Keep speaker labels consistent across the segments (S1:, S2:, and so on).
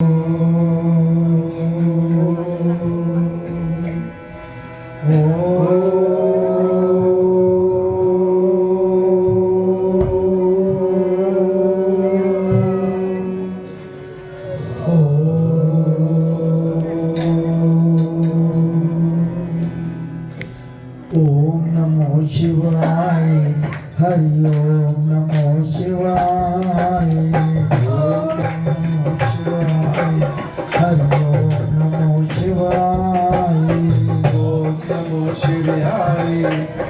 S1: ओम नमो शिवाय। हरि ओम नमो शिवाय। ओम नमो शिवाय। हरि ओम नमो शिवाय।
S2: ओम नमो शिवाय।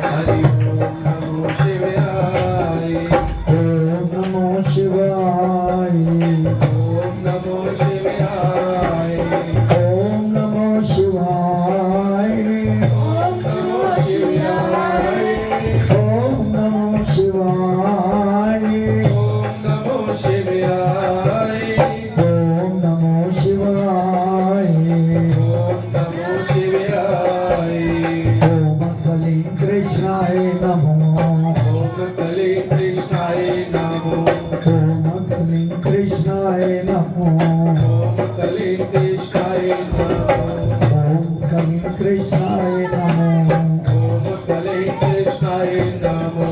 S2: हरि ओम नमो शिवाय।
S1: ओम नमो शिवाय।
S2: ओम नमो शिवाय।
S1: ओम नमो शिवाय।
S2: ओम नमो शिवाय।
S1: ओम नमो शिवाय।
S2: ओम नमो शिवाय।
S1: ओम नमो शिवाय।
S2: ओम नमो शिवाय।
S1: ओम कलिं कृष्णाय नमो।
S2: ओम कले कृष्णाय नमो।
S1: ओम कलिं कृष्णाय नमो।
S2: ओम कले कृष्णाय नमो।
S1: ओम कलिं कृष्णाय नमो।
S2: ओम कले कृष्णाय नमो।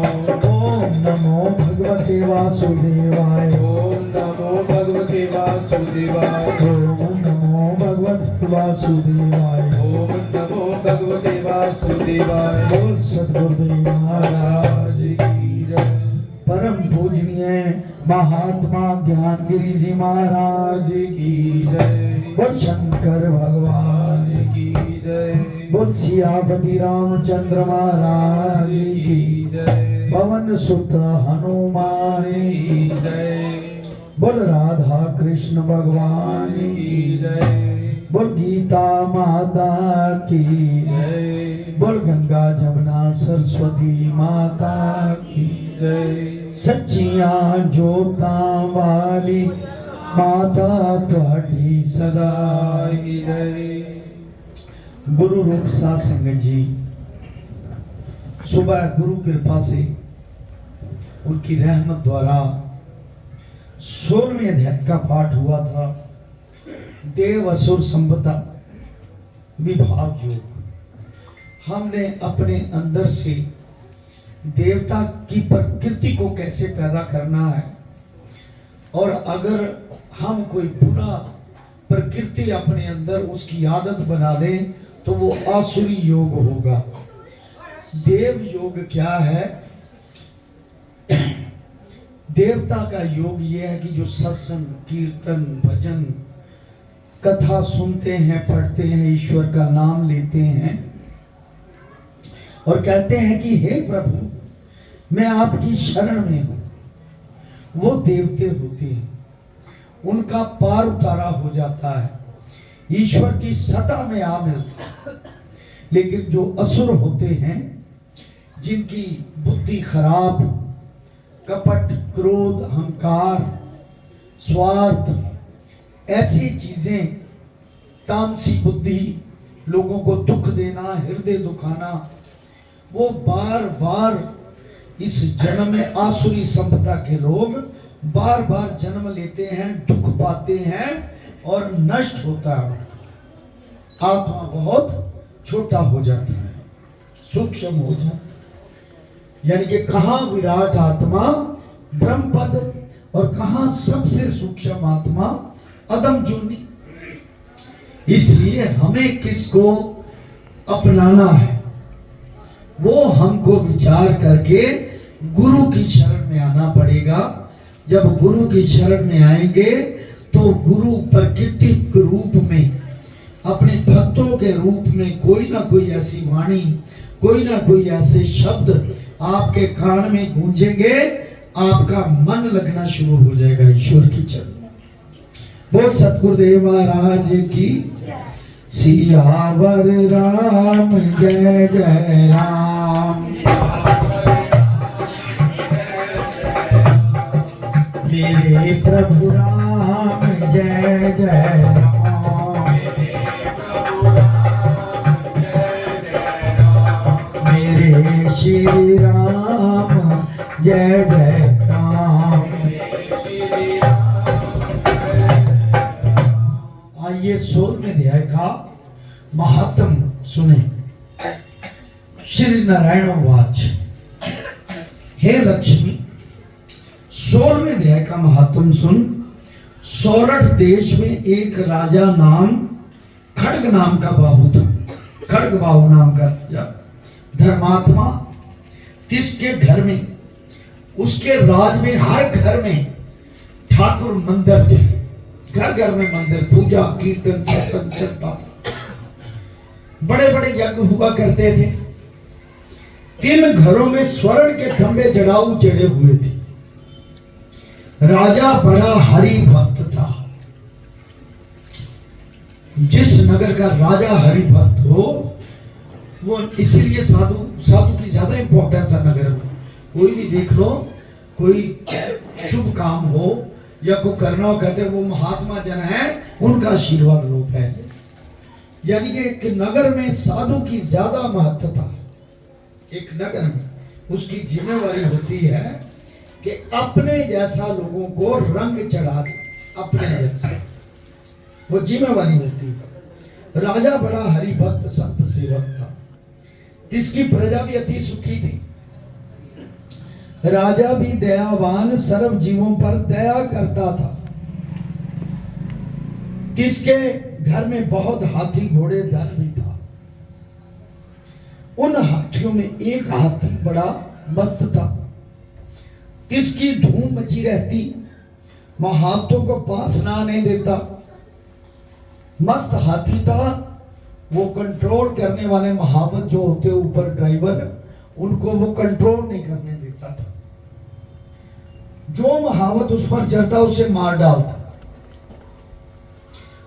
S1: ओम नमो भगवते वासुदेवाय।
S2: ओम नमो भगवते वासुदेवाय।
S1: ओम नमो भगवते वासुदेवाय।
S2: ओम नमो भगवते वासुदेवाय।
S1: बोल सद्गुरुदेव महाराज की जय। परम पूजनीय महात्मा ज्ञानगिरी जी महाराज की जय। बोल शंकर भगवान
S2: की जय।
S1: बोल सियापति रामचंद्र महाराज की
S2: जय।
S1: पवन सुत हनुमान की
S2: जय।
S1: बोल राधा कृष्ण भगवान की
S2: जय।
S1: बोल गीता माता की
S2: जय।
S1: बोल गंगा जमुना सरस्वती माता की
S2: जय।
S1: सच्चियां जोतां वाली माता तुहाडी सदा
S2: की जय।
S1: गुरु रूप साध संगत जी, सुबह गुरु कृपा से उनकी रहमत द्वारा 16वें अध्याय का पाठ हुआ था। देव असुर संपदा विभाग योग। हमने अपने अंदर से देवता की प्रकृति को कैसे पैदा करना है, और अगर हम कोई बुरा प्रकृति अपने अंदर उसकी आदत बना लें तो वो आसुरी योग होगा। देव योग क्या है? देवता का योग ये है कि जो सत्संग, कीर्तन, भजन, कथा सुनते हैं, पढ़ते हैं, ईश्वर का नाम लेते हैं और कहते हैं कि हे प्रभु मैं आपकी शरण में हूं, वो देवते होते हैं। उनका पार उतारा हो जाता है, ईश्वर की सत्ता में आ मिलता है। लेकिन जो असुर होते हैं, जिनकी बुद्धि खराब, कपट, क्रोध, अहंकार, स्वार्थ, ऐसी चीजें, तामसी बुद्धि, लोगों को दुख देना, हृदय दुखाना, वो बार बार इस जन्म में आसुरी संपदा के लोग बार बार जन्म लेते हैं, दुख पाते हैं और नष्ट होता है। आत्मा बहुत छोटा हो जाता है, सूक्ष्म हो जाता है। यानी कि कहाँ विराट आत्मा ब्रह्म पद और कहाँ सबसे सूक्ष्म आत्मा अदम जुनी। इसलिए हमें किसको अपनाना है, वो हमको विचार करके गुरु की शरण में आना पड़ेगा। जब गुरु की शरण में आएंगे तो गुरु प्राकृतिक रूप में, अपने भक्तों के रूप में कोई ना कोई ऐसी वाणी, कोई ना कोई ऐसे शब्द आपके कान में गूंजेंगे, आपका मन लगना शुरू हो जाएगा ईश्वर की चरण में। बोल सतगुरुदेव महाराज की। सियावर राम जय जय राम। मेरे प्रभु राम जय जय राम। मेरे श्री राम जय जय राम। आइए 16वें अध्याय का महात्म सुने। श्री नारायण वाच। हे लक्ष्मी, 16वें अध्याय का महात्म सुन। सौरठ देश में एक राजा नाम खड्ग नाम का बाहु था। खड्ग बाहु नाम का राजा धर्मात्मा। जिसके घर में, उसके राज में, हर घर में ठाकुर मंदिर थे। घर घर में मंदिर, पूजा कीर्तन सत्संग चलता था। बड़े बड़े यज्ञ हुआ करते थे। तीन घरों में स्वर्ण के खंभे जड़ाऊ चढ़े हुए थे। राजा बड़ा हरि भक्त था। जिस नगर का राजा हरि भक्त हो, वो इसीलिए साधु की ज्यादा इंपॉर्टेंस है नगर में। कोई भी देख लो, कोई शुभ काम हो या कोई करना हो, कहते वो महात्मा जन है, उनका आशीर्वाद लो पहले। यानी कि एक नगर में साधु की ज्यादा महत्वता है। एक नगर में उसकी जिम्मेवारी होती है कि अपने जैसा लोगों को रंग चढ़ा दे। अपने जैसा वो जिम्मेवारी होती है। राजा बड़ा हरिभक्त संत सेवक था। इसकी प्रजा भी अति सुखी थी। राजा भी दयावान, सर्व जीवों पर दया करता था। किसके घर में बहुत हाथी घोड़े धन भी था। उन हाथियों में एक हाथी बड़ा मस्त था। किसकी धूम मची रहती, महावतों को पास ना आने देता। मस्त हाथी था। वो कंट्रोल करने वाले महावत जो होते ऊपर ड्राइवर, उनको वो कंट्रोल नहीं करने देता था। जो महावत उस पर चढ़ता उसे मार डालता।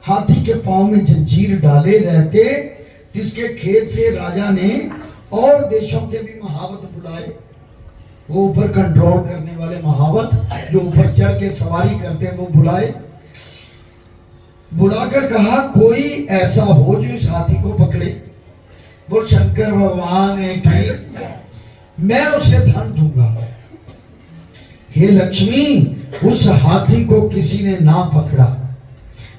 S1: हाथी के पांव में जंजीर डाले रहते। जिसके खेत से राजा ने और देशों के भी महावत बुलाए। वो ऊपर कंट्रोल करने वाले महावत जो ऊपर चढ़ के सवारी करते वो बुलाए। बुलाकर कहा, कोई ऐसा हो जो इस हाथी को पकड़े। वो शंकर भगवान है कि मैं उसे धन दूंगा। हे लक्ष्मी, उस हाथी को किसी ने ना पकड़ा।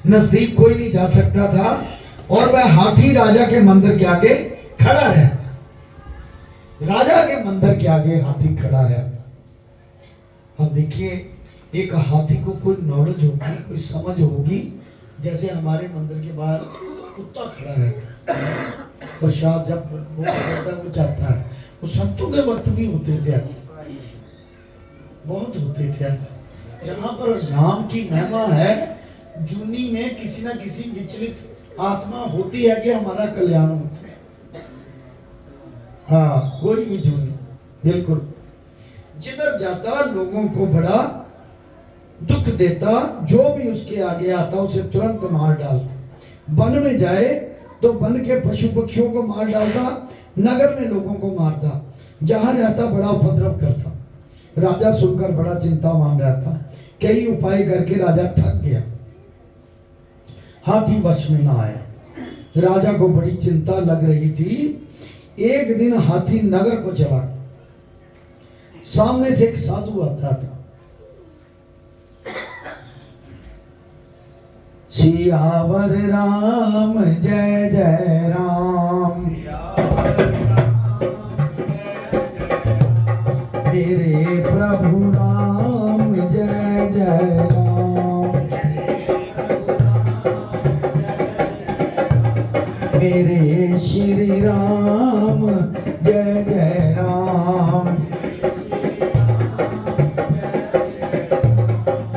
S1: नजदीक कोई नहीं जा सकता था और वह हाथी राजा के मंदिर के आगे खड़ा रहता। राजा के मंदिर के आगे हाथी खड़ा रहता। अब देखिए, एक हाथी को कोई नॉलेज होगी, कोई समझ होगी। जैसे हमारे मंदिर के बाहर कुत्ता खड़ा रहता है, प्रसाद जब वो करता है वो चाहता है। वो संतों के वक्त भी होते थे ऐसे, बहुत होते थे ऐसे। जहाँ पर नाम की महिमा है, जूनी में किसी ना किसी विचलित आत्मा होती है कि हमारा कल्याण होता है। हाँ, कोई भी जूनी, बिल्कुल जिधर जाता लोगों को बड़ा दुख देता। जो भी उसके आगे आता उसे तुरंत मार डालता। वन में जाए तो वन के पशु पक्षियों को मार डालता। नगर में लोगों को मारता। जहां रहता बड़ा उपद्रव करता। राजा सुनकर बड़ा चिंतावान रहता। कई उपाय करके राजा थक गया। हाथी वश में ना आया। राजा को बड़ी चिंता लग रही थी। एक दिन हाथी नगर को चला। सामने से एक साधु आता था। सियावर राम जय जय राम, मेरे प्रभु राम जय जय राम, मेरे श्री राम जय जय राम,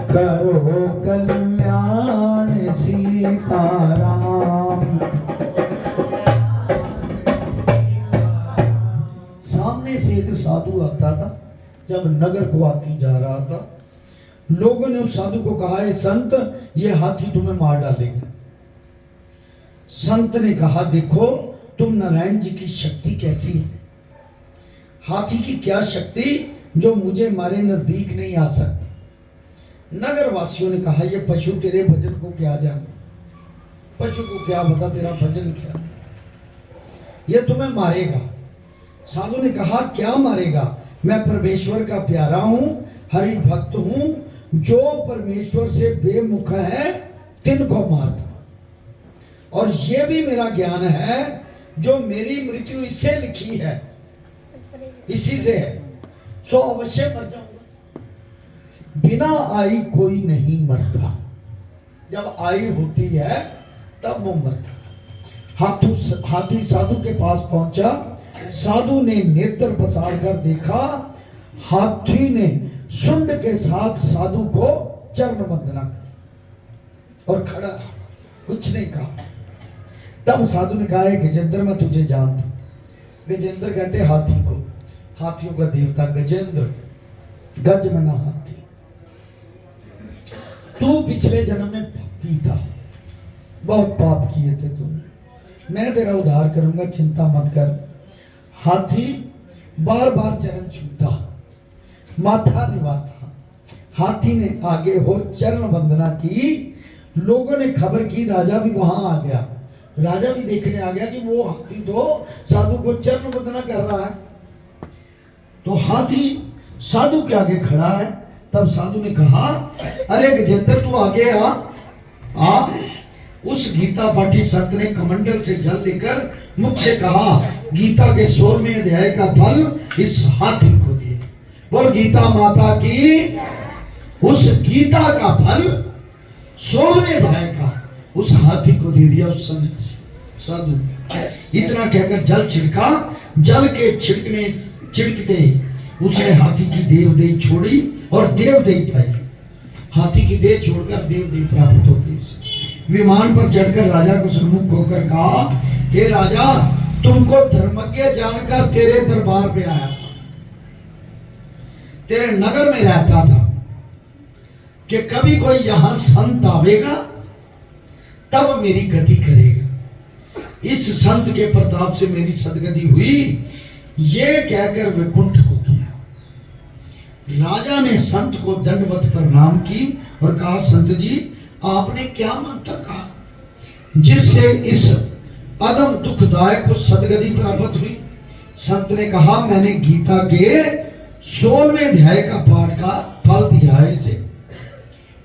S1: करो कल्याण सीताराम। सामने से एक साधु आता था। जब नगर को हाथी जा रहा था, लोगों ने उस साधु को कहा, है संत, ये हाथी तुम्हें मार डालेगा। संत ने कहा, देखो तुम नारायण जी की शक्ति कैसी है। हाथी की क्या शक्ति जो मुझे मारे नजदीक नहीं आ सकती। नगर वासियों ने कहा, ये पशु तेरे भजन को क्या जाने, पशु को क्या पता तेरा भजन क्या, ये तुम्हें मारेगा। साधु ने कहा, क्या मारेगा, मैं परमेश्वर का प्यारा हूं, हरि भक्त हूं, जो परमेश्वर से बेमुख है तिनको मारता। और ये भी मेरा ज्ञान है, जो मेरी मृत्यु इससे लिखी है, इसी से है, सो अवश्य मर जाऊंगा। बिना आई कोई नहीं मरता, जब आई होती है तब वो मरता। हाथी साधु के पास पहुंचा। साधु ने नेत्र पसार कर देखा, हाथी ने सुंड के साथ साधु को चरण वंदना की और खड़ा, कुछ नहीं कहा। तब साधु ने कहा, गजेंद्र मैं तुझे जानता। गजेंद्र कहते हाथी को, हाथियों का देवता गजेंद्र, गज मना हाथी। तू पिछले जन्म में पापी था, बहुत पाप किए थे तुमने, मैं तेरा उद्धार करूंगा, चिंता मत कर। हाथी बार बार चरण छूता, माथा निवाता। हाथी ने आगे हो चरण वंदना की। लोगों ने खबर की, राजा भी वहां आ गया। राजा भी देखने आ गया कि वो हाथी तो साधु को चरण वंदना कर रहा है। तो हाथी साधु के आगे खड़ा है। तब साधु ने कहा, अरे गजेंद्र तू आगे आ। उस गीता पाठी संत ने कमंडल से जल लेकर मुझसे कहा, गीता के 16वें अध्याय का फल इस हाथी को दिए। बोल गीता माता की। उस गीता का फल 16वें अध्याय का उस हाथी को दे दिया उस संत साधु। इतना कहकर जल छिड़का। जल के छिड़कते उसने हाथी की देवदेही छोड़ी और देवदेही पाई। हाथी की देह छोड़कर देवदेही प्राप्त होती। विमान पर चढ़कर राजा को सम्मुख होकर कहा, हे राजा तुमको धर्मज्ञ जानकर तेरे दरबार पे आया था, तेरे नगर में रहता था, कि कभी कोई यहां संत आवेगा तब मेरी गति करेगा। इस संत के प्रताप से मेरी सदगति हुई, ये कहकर वैकुंठ को किया। राजा ने संत को दंडवत प्रणाम की और कहा, संत जी आपने क्या मंत्र कहा जिससे इस अदम दुखदायक को सदगति प्राप्त हुई? संत ने कहा, मैंने गीता के 16वें अध्याय का पाठ का फल दिया है इसे,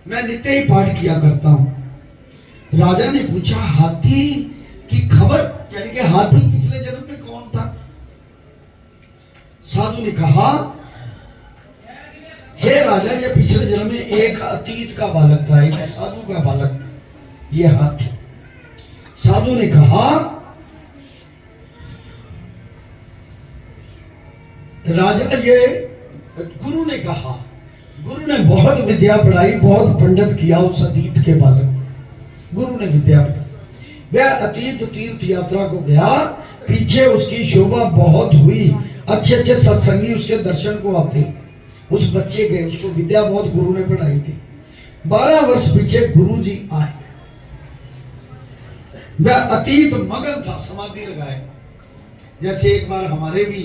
S1: मैं नित्य ही पाठ किया करता हूं। राजा ने पूछा, हाथी की खबर, यानी कि हाथी पिछले जन्म में कौन था? साधु ने कहा, हे राजा ये पिछले जन्म में एक अतीत का बालक था, एक साधु का बालक, ये हाथी। साधु ने कहा, राजा ये गुरु ने कहा, गुरु ने बहुत विद्या पढ़ाई, बहुत पंडित किया उस अतीत के बालक। गुरु ने विद्या पढ़ाई। वह अतीत तीर्थ यात्रा को गया, पीछे उसकी शोभा बहुत हुई, अच्छे अच्छे सत्संगी उसके दर्शन को आते। उस बच्चे गए, उसको विद्या बहुत गुरु ने पढ़ाई थी। 12 वर्ष पीछे गुरु जी आए। वह अतीत मगन था, समाधि लगाए। जैसे एक बार हमारे भी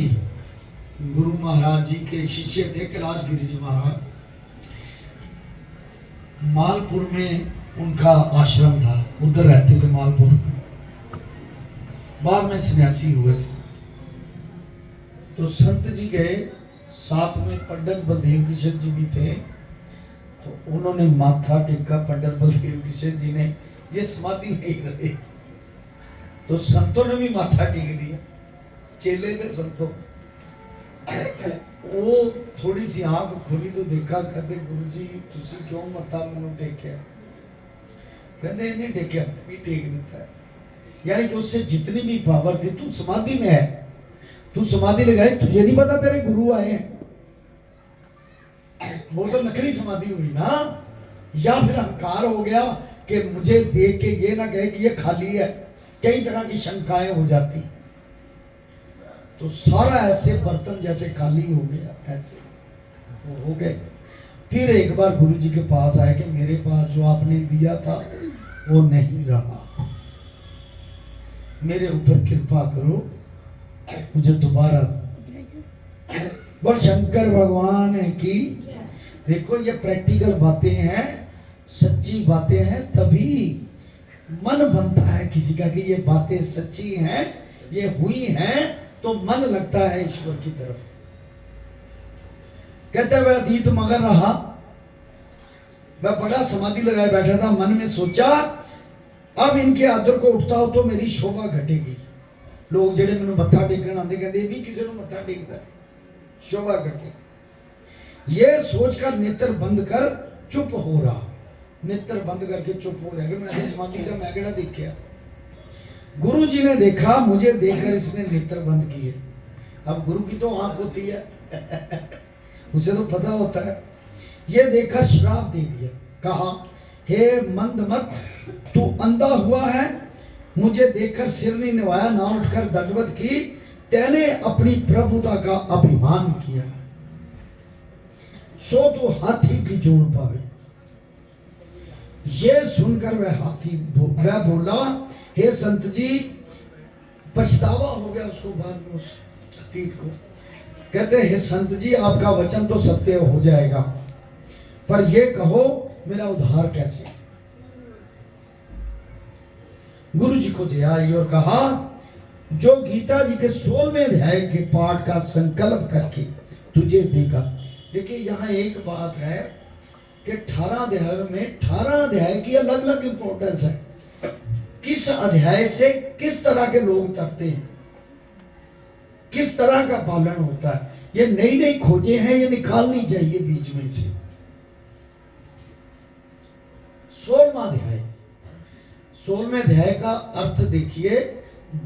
S1: गुरु महाराज जी के शिष्य थे कैलाश गिरी जी महाराज, मालपुर में उनका आश्रम था, उधर रहते थे मालपुर में। बाद में सन्यासी हुए। तो संत जी गए, साथ में पंडित बलदेव किशन जी भी थे। तो उन्होंने माथा टेका, पंडित बलदेव किशन जी ने, ये समाधि नहीं रहे। तो संतों ने भी माथा टेक दिया, चेले थे संतों। वो थोड़ी सी आंख खुली तो देखा, कहते गुरु जी तुसी क्यों मत्था मैनू टेकिया? कहते नहीं टेकिया, भी टेक देता है। यानी कि उससे जितनी भी पावर थी, तू समाधि में है, तू समाधि लगाई, तुझे नहीं पता तेरे गुरु आए हैं। वो तो नकली समाधि हुई ना। या फिर अहंकार हो गया कि मुझे देख के ये ना कहे कि ये खाली है, कई तरह की शंकाएं हो जाती। तो सारा ऐसे बर्तन जैसे खाली हो गया, ऐसे वो हो गए। फिर एक बार गुरु जी के पास आए कि मेरे पास जो आपने दिया था वो नहीं रहा, मेरे ऊपर कृपा करो, मुझे दोबारा। बोल शंकर भगवान की। देखो ये प्रैक्टिकल बातें हैं, सच्ची बातें हैं, तभी मन बनता है किसी का कि ये बातें सच्ची हैं, ये हुई हैं, तो मन लगता है ईश्वर की तरफ। कहते हुए अतीत मगन रहा, मैं बड़ा समाधि लगाए बैठा था, मन में सोचा अब इनके आदर को उठता हो तो मेरी शोभा घटेगी। लोग जेड़े मैंने मत्था टेकन आते कहते भी किसी को मत्था टेकता, शोभा घटेगी। ये सोचकर नेत्र बंद कर चुप हो रहा, नेत्र बंद करके चुप हो रहा कि मैं समाधि का मैं केड़ा देखा। गुरु जी ने देखा, मुझे देखकर इसने नेत्र बंद किए। अब गुरु की तो आंख होती है उसे तो पता होता है। ये देखकर श्राप दे दिया, कहा हे मंदमत, तू अंधा हुआ है, मुझे देखकर सिर नहीं निभाया, ना उठकर दंडवत की, तेने अपनी प्रभुता का अभिमान किया, सो तू हाथी की जोड़ पावे। ये सुनकर वह बोला, हे संत जी, पछतावा हो गया उसको बाद में, उस अतीत को। कहते हे संत जी, आपका वचन तो सत्य हो जाएगा, पर ये कहो मेरा उद्धार कैसे। गुरु जी को दया आई और कहा, जो गीता जी के 16वें अध्याय के पाठ का संकल्प करके तुझे देगा। देखिए यहाँ एक बात है कि 18 अध्याय में 18 अध्याय की अलग अलग इंपॉर्टेंस है। किस अध्याय से किस तरह के लोग तरते हैं, किस तरह का पालन होता है, ये नई नई खोजें हैं, ये निकालनी चाहिए बीच में से। 16वां अध्याय, 16वें अध्याय का अर्थ देखिए,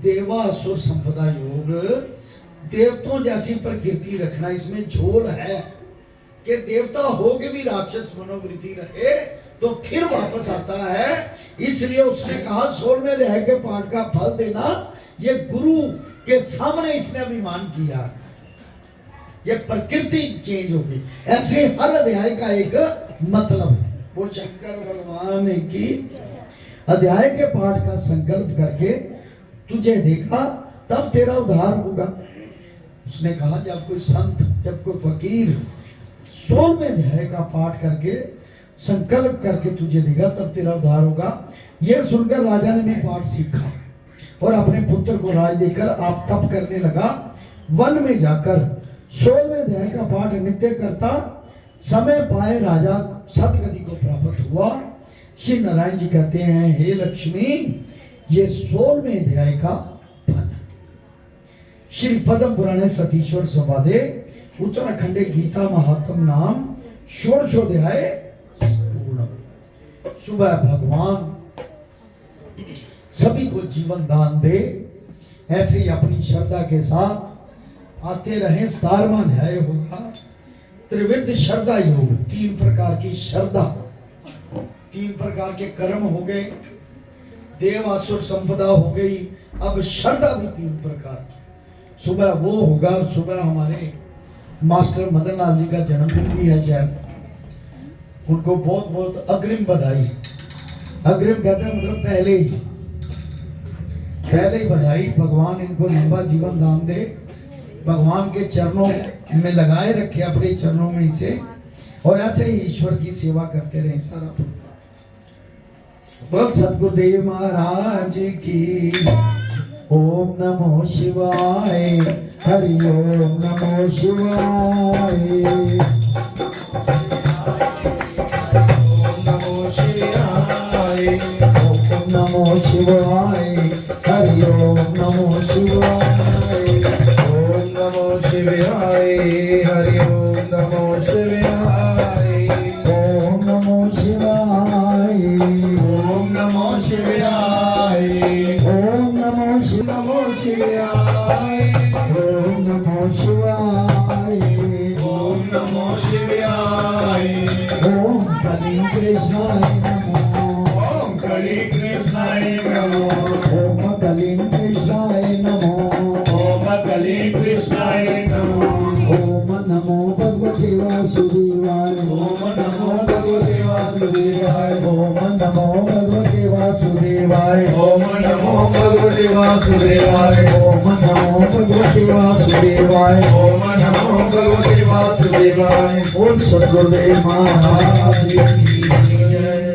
S1: देवासुर संपदा योग, देवताओं जैसी प्रकृति रखना। इसमें झोल है कि देवता हो के भी राक्षस मनोवृत्ति रहे तो फिर वापस आता है। इसलिए उसने कहा 16वें अध्याय के पाठ का फल देना। ये गुरु के सामने इसने अभिमान किया, ये प्रकृति चेंज होगी। ऐसे हर अध्याय का एक मतलब है। वो शंकर भगवान की अध्याय के पाठ का संकल्प करके तुझे देखा, तब तेरा उद्धार होगा। उसने कहा जब कोई संत, जब कोई फकीर 16वें अध्याय का पाठ करके संकल्प करके तुझे देगा, तब तेरा उद्धार होगा। यह सुनकर राजा ने भी पाठ सीखा और अपने पुत्र को राज देकर आप तप करने लगा। वन में जाकर 16वें अध्याय का पाठ नित्य करता समय पाए राजा सदगति को प्राप्त हुआ। श्री नारायण जी कहते हैं, हे लक्ष्मी, ये 16वें अध्याय का पद। श्री पद्म पुराणे सतीश्वर संवादे उत्तराखंडे गीता महात्म नाम षोडशोध्याय पूर्ण। सुबह भगवान सभी को जीवन दान दे, ऐसे ही अपनी श्रद्धा के साथ आते रहे। 17वां अध्याय होगा त्रिविध श्रद्धा योग। 3 प्रकार की श्रद्धा, 3 प्रकार के कर्म हो गए, देवासुर संपदा हो गई, अब श्रद्धा भी 3 प्रकार की। सुबह वो होगा, सुबह हमारे मास्टर मदन लाल जी का जन्मदिन भी है शायद, उनको बहुत बहुत अग्रिम बधाई। अग्रिम कहते हैं मतलब पहले ही बधाई। भगवान इनको लंबा जीवन दान दे, भगवान के चरणों में लगाए रखे, अपने चरणों में इसे, और ऐसे ही ईश्वर की सेवा करते रहे सारा। बोल सतगुरुदेव महाराज की। ओम नमो शिवाय, हरि ओम नमो शिवाय,
S2: नमो शिवाय,
S1: ओम नमो शिवाय, हरि ओम नमो शिवाय,
S2: ओम नमो शिवाय, हरि ओम नमो शिवाय,
S1: ओम नमो शिवाय,
S2: ओम नमो शिवाय,
S1: ओम नमो शिवाय,
S2: नमो शिवाय,
S1: ओम नमो शिवाय,
S2: ओम नमो शिवाय,
S1: ओम कली कृष्णाय नमो,
S2: ओम कली कृष्णाय नमो,
S1: ओम कली कृष्णाय नमो,
S2: ओम कली कृष्णाय नमो,
S1: ओम नमो भगवते वासुदेवाय,
S2: ओम नमो भगवते वासुदेवाय,
S1: ओम नमो भगवते वासुदेवाय,
S2: ओम नमो भगवते वासुदेवाय,
S1: ओम नमो भगवते वासुदेवाय,
S2: ओम नमो भगवते वासुदेवाय।
S1: बोल सद्गुरुदेव महाराज की जय।